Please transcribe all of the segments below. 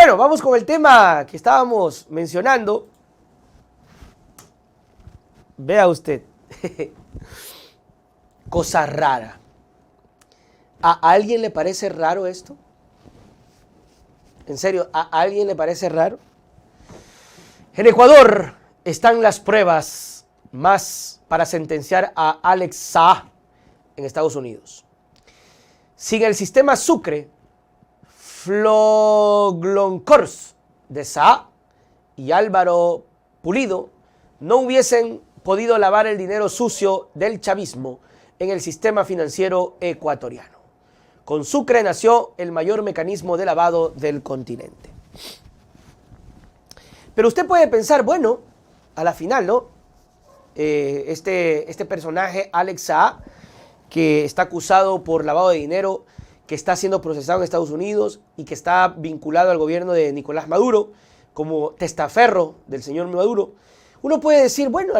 bueno, vamos con el tema que estábamos mencionando. Vea usted. Cosa rara. ¿A alguien le parece raro esto? ¿En serio? ¿A alguien le parece raro? En Ecuador están las pruebas más para sentenciar a Alex Saab en Estados Unidos. Sin el sistema Sucre, Flogloncors de Saab y Álvaro Pulido no hubiesen podido lavar el dinero sucio del chavismo en el sistema financiero ecuatoriano. Con Sucre nació el mayor mecanismo de lavado del continente. Pero usted puede pensar, bueno, a la final, ¿no? Este personaje, Alex Saab, que está acusado por lavado de dinero, que está siendo procesado en Estados Unidos y que está vinculado al gobierno de Nicolás Maduro como testaferro del señor Maduro, uno puede decir, bueno,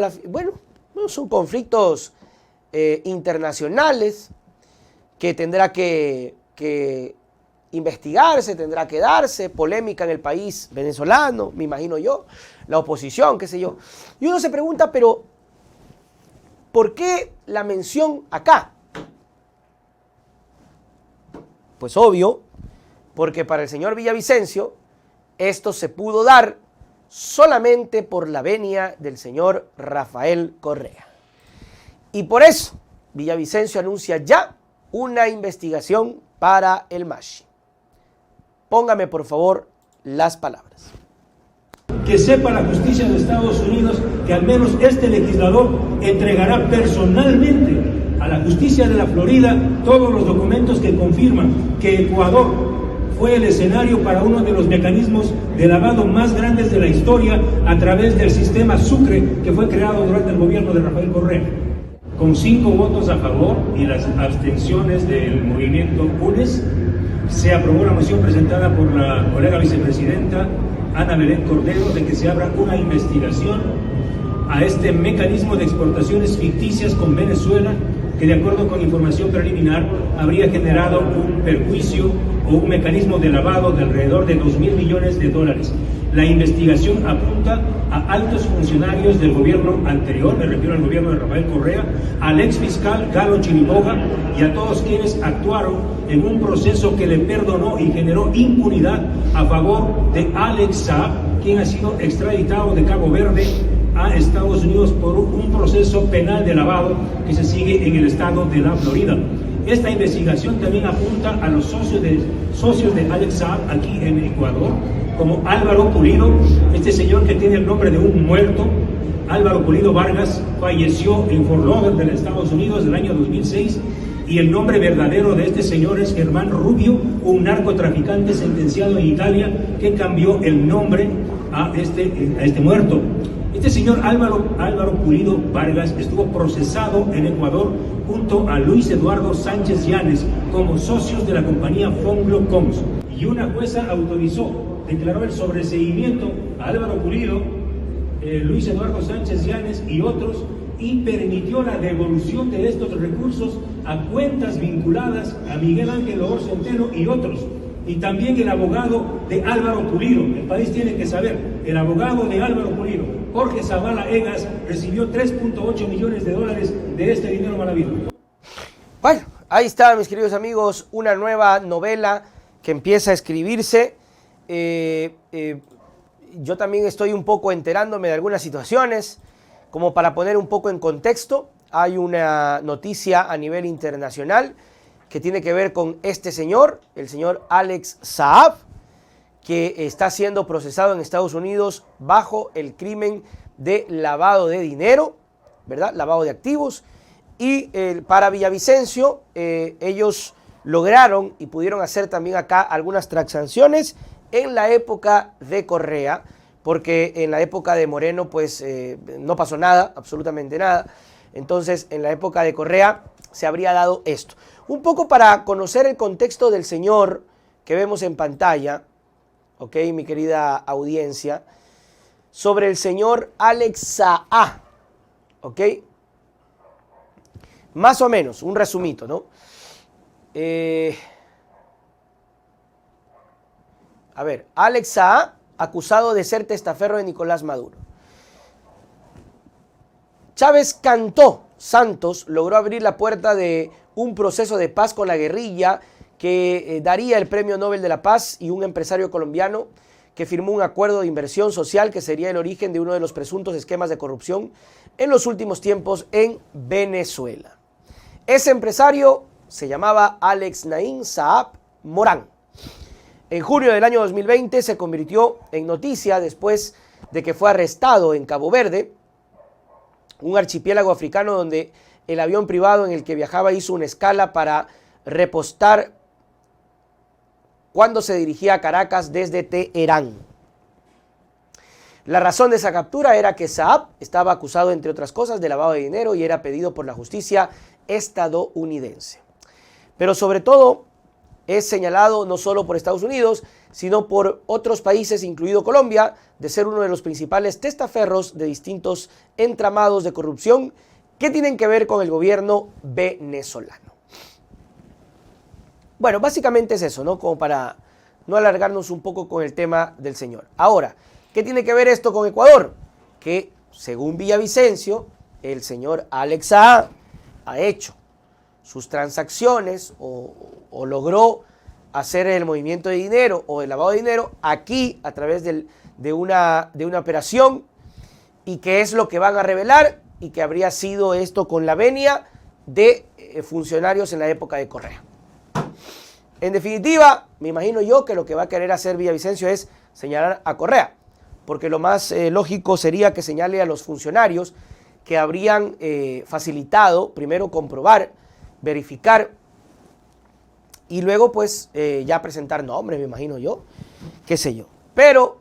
son conflictos internacionales que tendrá que investigarse, tendrá que darse, polémica en el país venezolano, me imagino yo, la oposición, qué sé yo. Y uno se pregunta, pero ¿por qué la mención acá? Pues obvio, porque para el señor Villavicencio esto se pudo dar solamente por la venia del señor Rafael Correa. Y por eso Villavicencio anuncia ya una investigación para el MASH. Póngame por favor las palabras. Que sepa la justicia de Estados Unidos que al menos este legislador entregará personalmente a la justicia de la Florida todos los documentos que confirman que Ecuador fue el escenario para uno de los mecanismos de lavado más grandes de la historia a través del sistema Sucre que fue creado durante el gobierno de Rafael Correa. Con 5 votos a favor y las abstenciones del movimiento UNES, se aprobó la moción presentada por la colega vicepresidenta Ana Belén Cordero de que se abra una investigación a este mecanismo de exportaciones ficticias con Venezuela que, de acuerdo con información preliminar, habría generado un perjuicio o un mecanismo de lavado de alrededor de 2.000 millones de dólares. La investigación apunta a altos funcionarios del gobierno anterior, me refiero al gobierno de Rafael Correa, al ex fiscal Galo Chiriboga y a todos quienes actuaron en un proceso que le perdonó y generó impunidad a favor de Alex Saab, quien ha sido extraditado de Cabo Verde a Estados Unidos por un proceso penal de lavado que se sigue en el estado de la Florida. Esta investigación también apunta a los socios de Alex Saab aquí en Ecuador, como Álvaro Pulido, este señor que tiene el nombre de un muerto. Álvaro Pulido Vargas falleció en Fort Lauderdale, de Estados Unidos, del año 2006, y el nombre verdadero de este señor es Germán Rubio, un narcotraficante sentenciado en Italia que cambió el nombre a este muerto. Este señor Álvaro Pulido Vargas estuvo procesado en Ecuador junto a Luis Eduardo Sánchez Llanes como socios de la compañía Fonglo-Coms, y una jueza declaró el sobreseimiento a Álvaro Pulido, Luis Eduardo Sánchez Llanes y otros, y permitió la devolución de estos recursos a cuentas vinculadas a Miguel Ángel Loor Centeno y otros, y también el abogado de Álvaro Pulido. El país tiene que saber, el abogado de Álvaro Pulido, Jorge Zavala Egas, recibió 3.8 millones de dólares de este dinero mal habido. Bueno, ahí está, mis queridos amigos, una nueva novela que empieza a escribirse. Yo también estoy un poco enterándome de algunas situaciones, como para poner un poco en contexto. Hay una noticia a nivel internacional que tiene que ver con este señor, el señor Alex Saab, que está siendo procesado en Estados Unidos bajo el crimen de lavado de dinero, ¿verdad? Lavado de activos. Y para Villavicencio, ellos lograron y pudieron hacer también acá algunas transacciones en la época de Correa, porque en la época de Moreno pues no pasó nada, absolutamente nada. Entonces en la época de Correa se habría dado esto. Un poco para conocer el contexto del señor que vemos en pantalla, ok, mi querida audiencia, sobre el señor Alex Saab, ok. Más o menos, un resumito, ¿no? A ver, Alex Saab, acusado de ser testaferro de Nicolás Maduro. Chávez Cantó Santos logró abrir la puerta de un proceso de paz con la guerrilla que daría el Premio Nobel de la Paz, y un empresario colombiano que firmó un acuerdo de inversión social que sería el origen de uno de los presuntos esquemas de corrupción en los últimos tiempos en Venezuela. Ese empresario se llamaba Alex Naim Saab Morán. En junio del año 2020 se convirtió en noticia después de que fue arrestado en Cabo Verde, un archipiélago africano donde el avión privado en el que viajaba hizo una escala para repostar cuando se dirigía a Caracas desde Teherán. La razón de esa captura era que Saab estaba acusado, entre otras cosas, de lavado de dinero y era pedido por la justicia estadounidense. Pero sobre todo es señalado no solo por Estados Unidos, sino por otros países, incluido Colombia, de ser uno de los principales testaferros de distintos entramados de corrupción que tienen que ver con el gobierno venezolano. Bueno, básicamente es eso, ¿no? Como para no alargarnos un poco con el tema del señor. Ahora, ¿qué tiene que ver esto con Ecuador? Que, según Villavicencio, el señor Alex Saab ha hecho sus transacciones o logró hacer el movimiento de dinero o el lavado de dinero aquí a través de una operación, y que es lo que van a revelar, y que habría sido esto con la venia de funcionarios en la época de Correa. En definitiva, me imagino yo que lo que va a querer hacer Villavicencio es señalar a Correa, porque lo más lógico sería que señale a los funcionarios que habrían facilitado, primero comprobar, verificar, y luego pues ya presentar nombres, me imagino yo, qué sé yo. Pero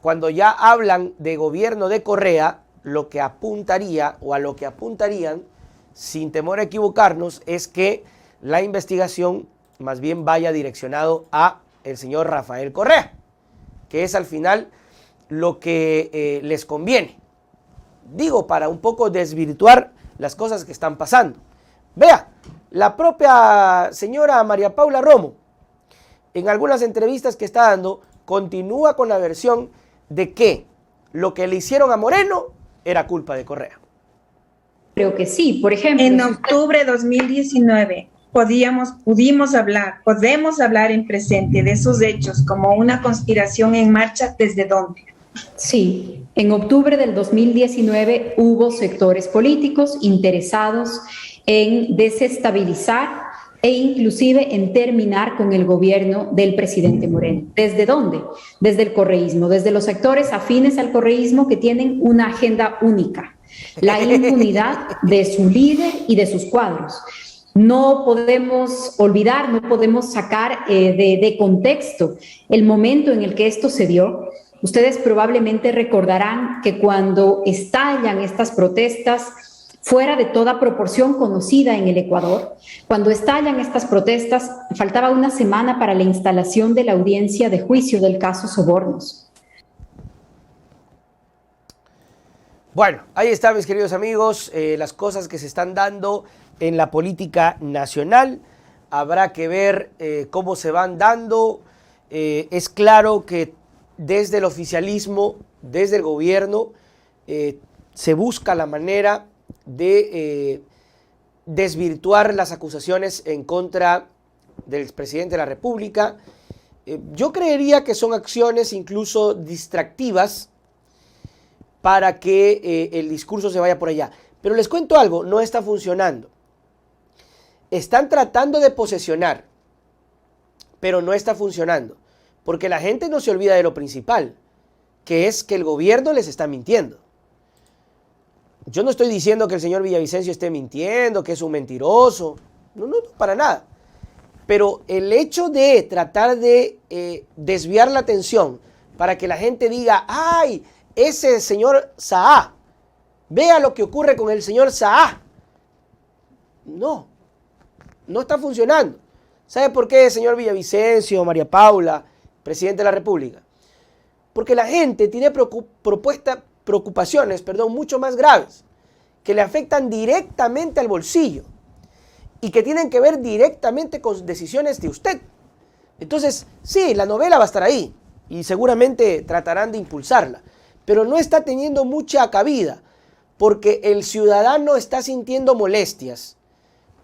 cuando ya hablan de gobierno de Correa, lo que apuntaría, o a lo que apuntarían, sin temor a equivocarnos, es que la investigación más bien vaya direccionado a el señor Rafael Correa, que es al final lo que les conviene. Digo, para un poco desvirtuar las cosas que están pasando. Vea, la propia señora María Paula Romo, en algunas entrevistas que está dando, continúa con la versión de que lo que le hicieron a Moreno era culpa de Correa. Creo que sí, por ejemplo. En octubre de 2019 podemos hablar en presente de esos hechos como una conspiración en marcha. ¿Desde dónde? Sí, en octubre del 2019 hubo sectores políticos interesados en desestabilizar e inclusive en terminar con el gobierno del presidente Moreno. ¿Desde dónde? Desde el correísmo, desde los sectores afines al correísmo que tienen una agenda única, la impunidad de su líder y de sus cuadros. No podemos olvidar, no podemos sacar de contexto el momento en el que esto se dio. Ustedes probablemente recordarán que cuando estallan estas protestas fuera de toda proporción conocida en el Ecuador, cuando estallan estas protestas, faltaba una semana para la instalación de la audiencia de juicio del caso Sobornos. Bueno, ahí está, mis queridos amigos, las cosas que se están dando en la política nacional. Habrá que ver cómo se van dando. Es claro que desde el oficialismo, desde el gobierno, se busca la manera de desvirtuar las acusaciones en contra del presidente de la República. Yo creería que son acciones incluso distractivas para que el discurso se vaya por allá. Pero les cuento algo, no está funcionando. Están tratando de posesionar, pero no está funcionando, porque la gente no se olvida de lo principal, que es que el gobierno les está mintiendo. Yo no estoy diciendo que el señor Villavicencio esté mintiendo, que es un mentiroso, no, para nada. Pero el hecho de tratar de desviar la atención para que la gente diga, ¡ay, ese señor Saab! Vea lo que ocurre con el señor Saab. No está funcionando. ¿Sabe por qué, señor Villavicencio, María Paula, presidente de la República? Porque la gente tiene preocupaciones mucho más graves, que le afectan directamente al bolsillo y que tienen que ver directamente con decisiones de usted. Entonces, sí, la novela va a estar ahí y seguramente tratarán de impulsarla, pero no está teniendo mucha cabida porque el ciudadano está sintiendo molestias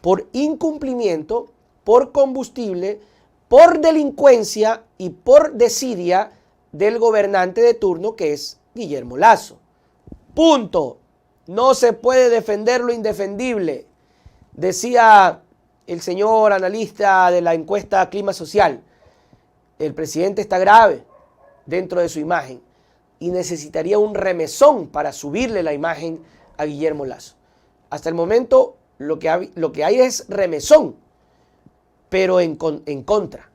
por incumplimiento, por combustible, por delincuencia y por desidia del gobernante de turno, que es Guillermo Lasso. Punto. No se puede defender lo indefendible. Decía el señor analista de la encuesta Clima Social, el presidente está grave dentro de su imagen y necesitaría un remesón para subirle la imagen a Guillermo Lasso. Hasta el momento lo que hay es remesón, pero en contra.